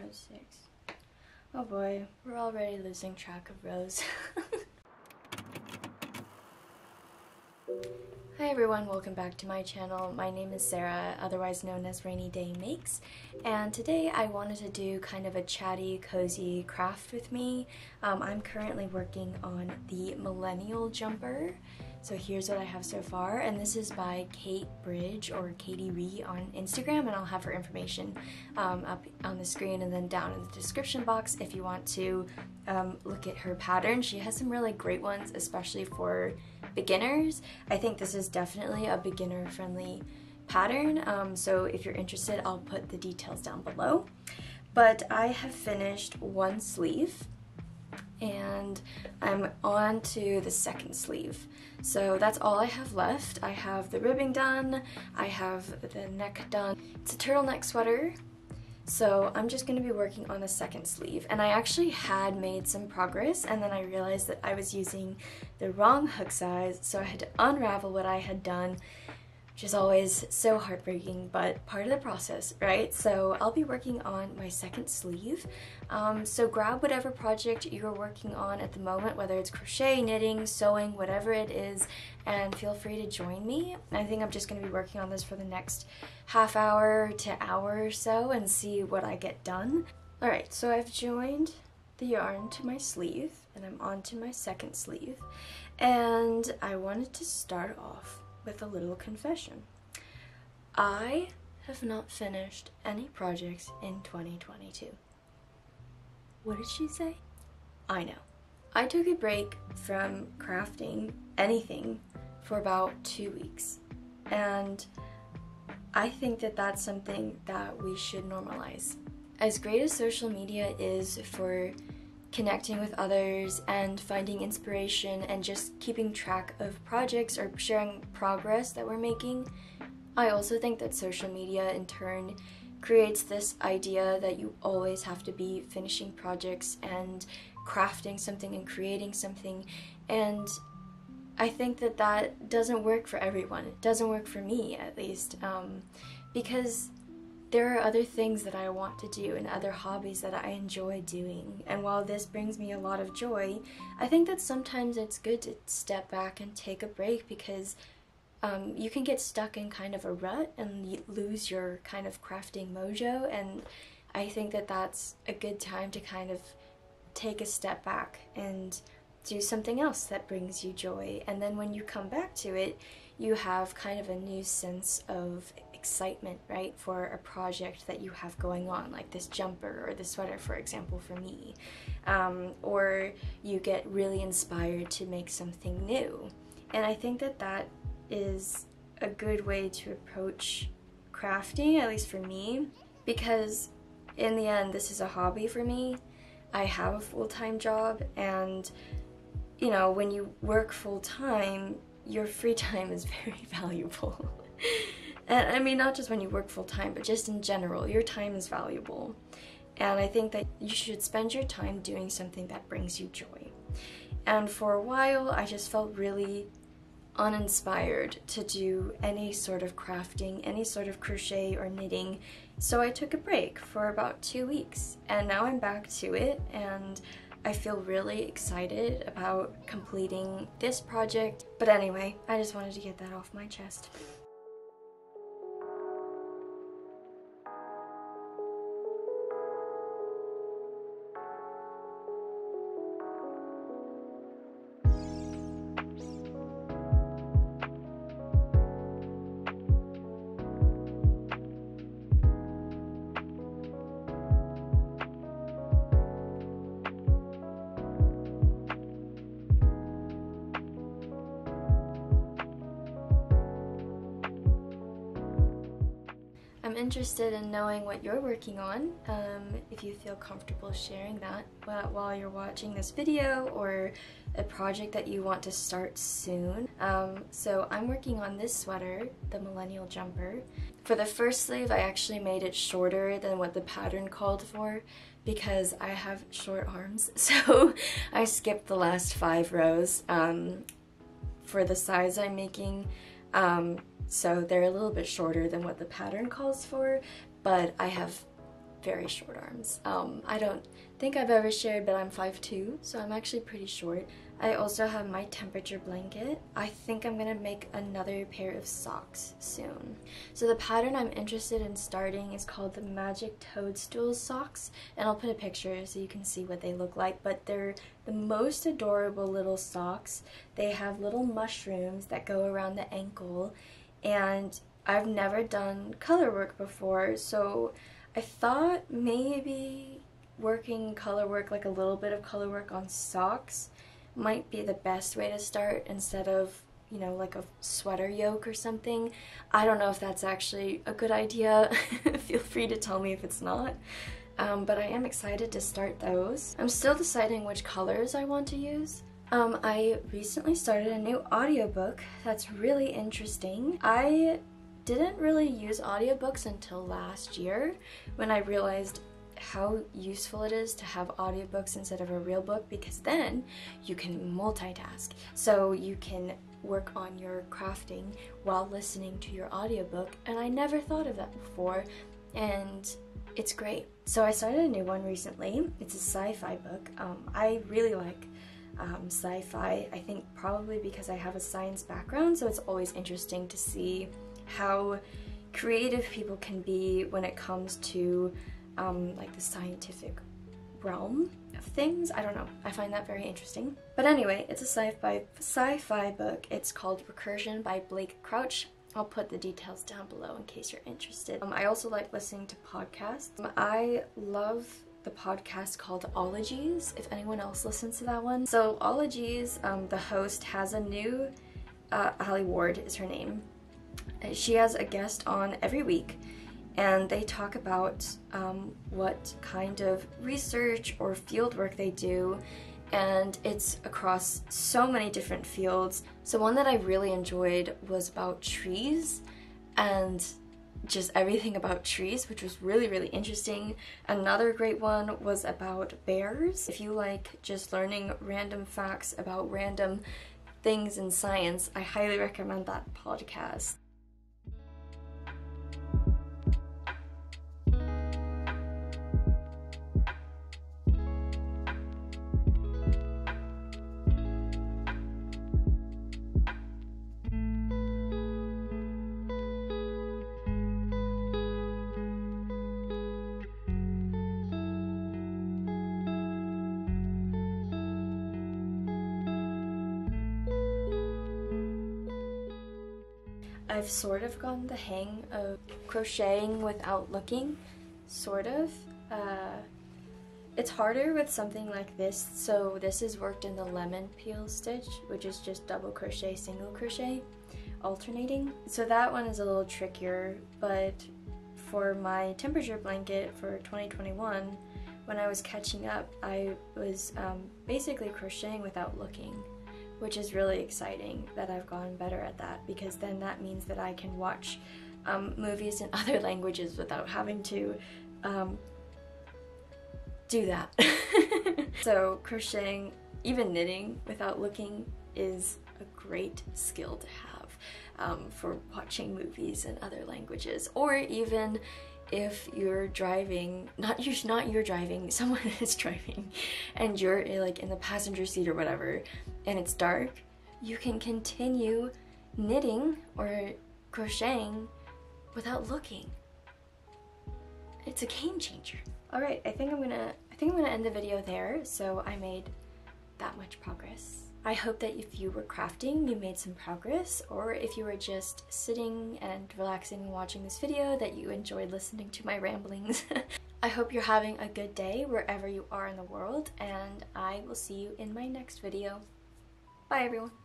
5, 6. Oh boy, we're already losing track of rows. Hi everyone, welcome back to my channel. My name is Sarah, otherwise known as Rainy Day Makes, and today I wanted to do kind of a chatty, cozy craft with me. I'm currently working on the Millennial Jumper. So here's what I have so far, and this is by Kate Bridge or Katie Ree on Instagram, and I'll have her information up on the screen and then down in the description box if you want to look at her pattern. She has some really great ones, especially for beginners. I think this is definitely a beginner-friendly pattern, so if you're interested, I'll put the details down below. But I have finished one sleeve, and I'm on to the second sleeve. So that's all I have left. I have the ribbing done, I have the neck done. It's a turtleneck sweater, so I'm just going to be working on the second sleeve. And I actually had made some progress, and then I realized that I was using the wrong hook size, so I had to unravel what I had done, which is always so heartbreaking, but part of the process, right? So I'll be working on my second sleeve. So grab whatever project you're working on at the moment, whether it's crochet, knitting, sewing, whatever it is, and feel free to join me. I think I'm just going to be working on this for the next half hour to hour or so and see what I get done. Alright, so I've joined the yarn to my sleeve, and I'm on to my second sleeve, and I wanted to start off with a little confession. I have not finished any projects in 2022. What did she say? I know. I took a break from crafting anything for about 2 weeks, and I think that that's something that we should normalize. As great as social media is for connecting with others and finding inspiration and just keeping track of projects or sharing progress that we're making, I also think that social media in turn creates this idea that you always have to be finishing projects and crafting something and creating something, and I think that that doesn't work for everyone. It doesn't work for me, at least, because there are other things that I want to do and other hobbies that I enjoy doing, and while this brings me a lot of joy, I think that sometimes it's good to step back and take a break, because you can get stuck in kind of a rut and lose your kind of crafting mojo, and I think that that's a good time to kind of take a step back and do something else that brings you joy, and then when you come back to it, you have kind of a new sense of excitement, right, for a project that you have going on, like this jumper or the sweater, for example, for me, or you get really inspired to make something new. And I think that that is a good way to approach crafting, at least for me, because in the end this is a hobby for me. I have a full-time job, and you know, when you work full-time, your free time is very valuable. And I mean, not just when you work full-time, but just in general, your time is valuable. And I think that you should spend your time doing something that brings you joy. And for a while, I just felt really uninspired to do any sort of crafting, any sort of crochet or knitting, so I took a break for about 2 weeks, and now I'm back to it, and I feel really excited about completing this project. But anyway, I just wanted to get that off my chest. I'm interested in knowing what you're working on, if you feel comfortable sharing that while you're watching this video, or a project that you want to start soon. So I'm working on this sweater, the Millennial Jumper. For the first sleeve, I actually made it shorter than what the pattern called for, because I have short arms, so I skipped the last 5 rows for the size I'm making. So they're a little bit shorter than what the pattern calls for, but I have very short arms. I don't think I've ever shared, but I'm 5'2", so I'm actually pretty short. I also have my temperature blanket. I think I'm gonna make another pair of socks soon. So the pattern I'm interested in starting is called the Magic Toadstool socks, and I'll put a picture so you can see what they look like, but they're the most adorable little socks. They have little mushrooms that go around the ankle, and I've never done color work before, so I thought maybe working color work, like a little bit of color work on socks, might be the best way to start instead of, you know, like a sweater yoke or something. I don't know if that's actually a good idea. Feel free to tell me if it's not. But I am excited to start those. I'm still deciding which colors I want to use. I recently started a new audiobook that's really interesting. I didn't really use audiobooks until last year when I realized how useful it is to have audiobooks instead of a real book, because then you can multitask. So you can work on your crafting while listening to your audiobook, and I never thought of that before, and it's great. So I started a new one recently. It's a sci-fi book. I really like sci-fi, I think probably because I have a science background, so it's always interesting to see how creative people can be when it comes to like the scientific realm of things. I don't know, I find that very interesting. But anyway, it's a sci-fi book. It's called Recursion by Blake Crouch. I'll put the details down below in case you're interested. I also like listening to podcasts. I love the podcast called Ologies, if anyone else listens to that one. So Ologies, the host has a new, Alie is her name. She has a guest on every week, and they talk about what kind of research or field work they do, and it's across so many different fields. So one that I really enjoyed was about trees and just everything about trees, which was really, really interesting. Another great one was about bears. If you like just learning random facts about random things in science, I highly recommend that podcast. I've sort of gotten the hang of crocheting without looking, sort of. It's harder with something like this, so this is worked in the lemon peel stitch, which is just double crochet, single crochet, alternating. So that one is a little trickier, but for my temperature blanket for 2021, when I was catching up, I was basically crocheting without looking, which is really exciting that I've gotten better at that, because then that means that I can watch movies in other languages without having to do that. So crocheting, even knitting without looking, is a great skill to have for watching movies in other languages, or even if you're driving, not you're driving, someone is driving, and you're like in the passenger seat or whatever, and it's dark, you can continue knitting or crocheting without looking. It's a game changer. All right, I think I'm gonna end the video there. So I made that much progress. I hope that if you were crafting, you made some progress, or if you were just sitting and relaxing and watching this video, that you enjoyed listening to my ramblings. I hope you're having a good day wherever you are in the world, and I will see you in my next video. Bye everyone!